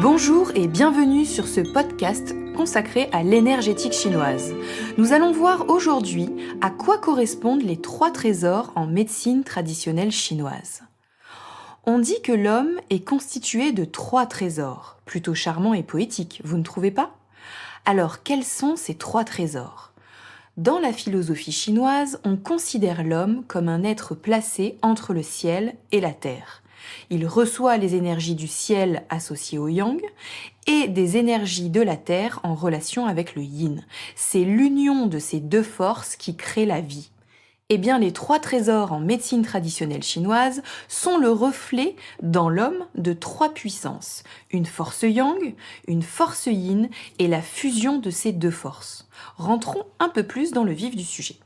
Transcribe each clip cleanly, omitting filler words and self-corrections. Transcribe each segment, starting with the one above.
Bonjour et bienvenue sur ce podcast consacré à l'énergétique chinoise. Nous allons voir aujourd'hui à quoi correspondent les 3 trésors en médecine traditionnelle chinoise. On dit que l'homme est constitué de 3 trésors, plutôt charmants et poétiques, vous ne trouvez pas ? Alors quels sont ces 3 trésors ? Dans la philosophie chinoise, on considère l'homme comme un être placé entre le ciel et la terre. Il reçoit les énergies du ciel associées au yang et des énergies de la terre en relation avec le yin. C'est l'union de ces 2 forces qui crée la vie. Eh bien, les 3 trésors en médecine traditionnelle chinoise sont le reflet dans l'homme de 3 puissances. Une force yang, une force yin et la fusion de ces 2 forces. Rentrons un peu plus dans le vif du sujet.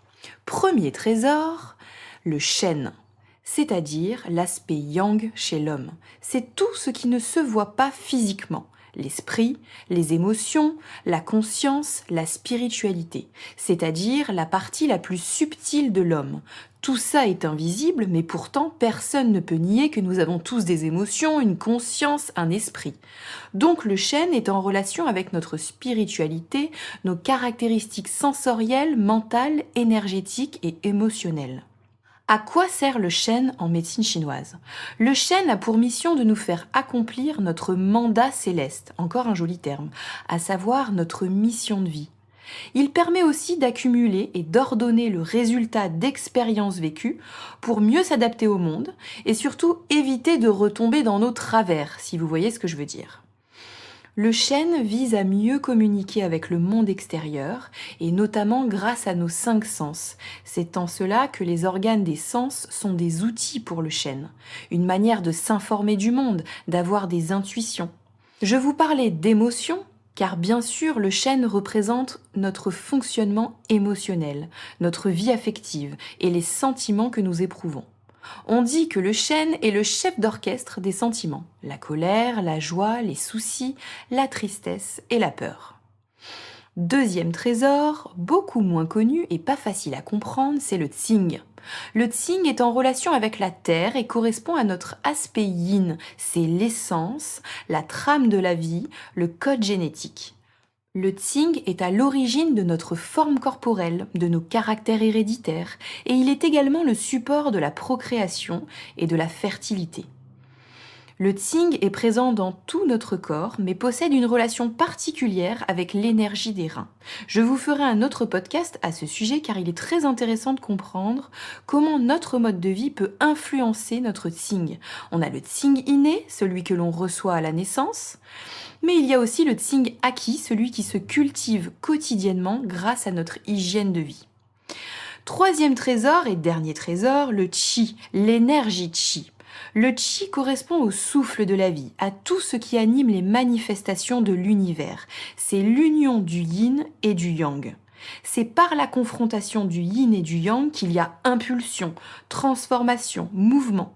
Premier trésor, le shen, c'est-à-dire l'aspect yang chez l'homme. C'est tout ce qui ne se voit pas physiquement. L'esprit, les émotions, la conscience, la spiritualité, c'est-à-dire la partie la plus subtile de l'homme. Tout ça est invisible, mais pourtant personne ne peut nier que nous avons tous des émotions, une conscience, un esprit. Donc le shen est en relation avec notre spiritualité, nos caractéristiques sensorielles, mentales, énergétiques et émotionnelles. À quoi sert le shen en médecine chinoise ? Le shen a pour mission de nous faire accomplir notre mandat céleste, encore un joli terme, à savoir notre mission de vie. Il permet aussi d'accumuler et d'ordonner le résultat d'expériences vécues pour mieux s'adapter au monde et surtout éviter de retomber dans nos travers, si vous voyez ce que je veux dire. Le shen vise à mieux communiquer avec le monde extérieur et notamment grâce à nos 5 sens. C'est en cela que les organes des sens sont des outils pour le shen, une manière de s'informer du monde, d'avoir des intuitions. Je vous parlais d'émotions, car bien sûr le shen représente notre fonctionnement émotionnel, notre vie affective et les sentiments que nous éprouvons. On dit que le shen est le chef d'orchestre des sentiments, la colère, la joie, les soucis, la tristesse et la peur. Deuxième trésor, beaucoup moins connu et pas facile à comprendre, c'est le tsing. Le tsing est en relation avec la terre et correspond à notre aspect yin, c'est l'essence, la trame de la vie, le code génétique. Le tsing est à l'origine de notre forme corporelle, de nos caractères héréditaires, et il est également le support de la procréation et de la fertilité. Le tsing est présent dans tout notre corps, mais possède une relation particulière avec l'énergie des reins. Je vous ferai un autre podcast à ce sujet car il est très intéressant de comprendre comment notre mode de vie peut influencer notre tsing. On a le tsing inné, celui que l'on reçoit à la naissance, mais il y a aussi le tsing acquis, celui qui se cultive quotidiennement grâce à notre hygiène de vie. Troisième trésor et dernier trésor, le qi, l'énergie qi. Le qi correspond au souffle de la vie, à tout ce qui anime les manifestations de l'univers. C'est l'union du yin et du yang. C'est par la confrontation du yin et du yang qu'il y a impulsion, transformation, mouvement.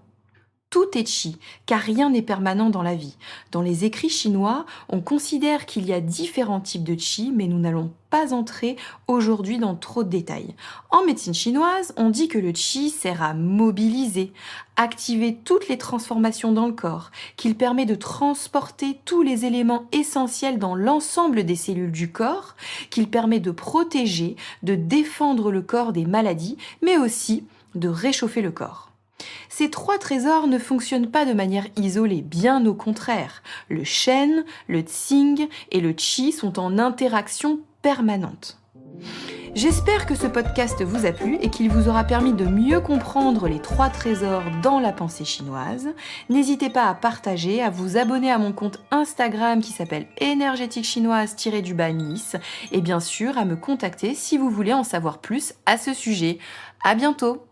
Tout est qi, car rien n'est permanent dans la vie. Dans les écrits chinois, on considère qu'il y a différents types de qi, mais nous n'allons pas entrer aujourd'hui dans trop de détails. En médecine chinoise, on dit que le qi sert à mobiliser, activer toutes les transformations dans le corps, qu'il permet de transporter tous les éléments essentiels dans l'ensemble des cellules du corps, qu'il permet de protéger, de défendre le corps des maladies, mais aussi de réchauffer le corps. Ces 3 trésors ne fonctionnent pas de manière isolée, bien au contraire. Le shen, le tsing et le qi sont en interaction permanente. J'espère que ce podcast vous a plu et qu'il vous aura permis de mieux comprendre les 3 trésors dans la pensée chinoise. N'hésitez pas à partager, à vous abonner à mon compte Instagram qui s'appelle énergétique-chinoise-Nice et bien sûr à me contacter si vous voulez en savoir plus à ce sujet. À bientôt!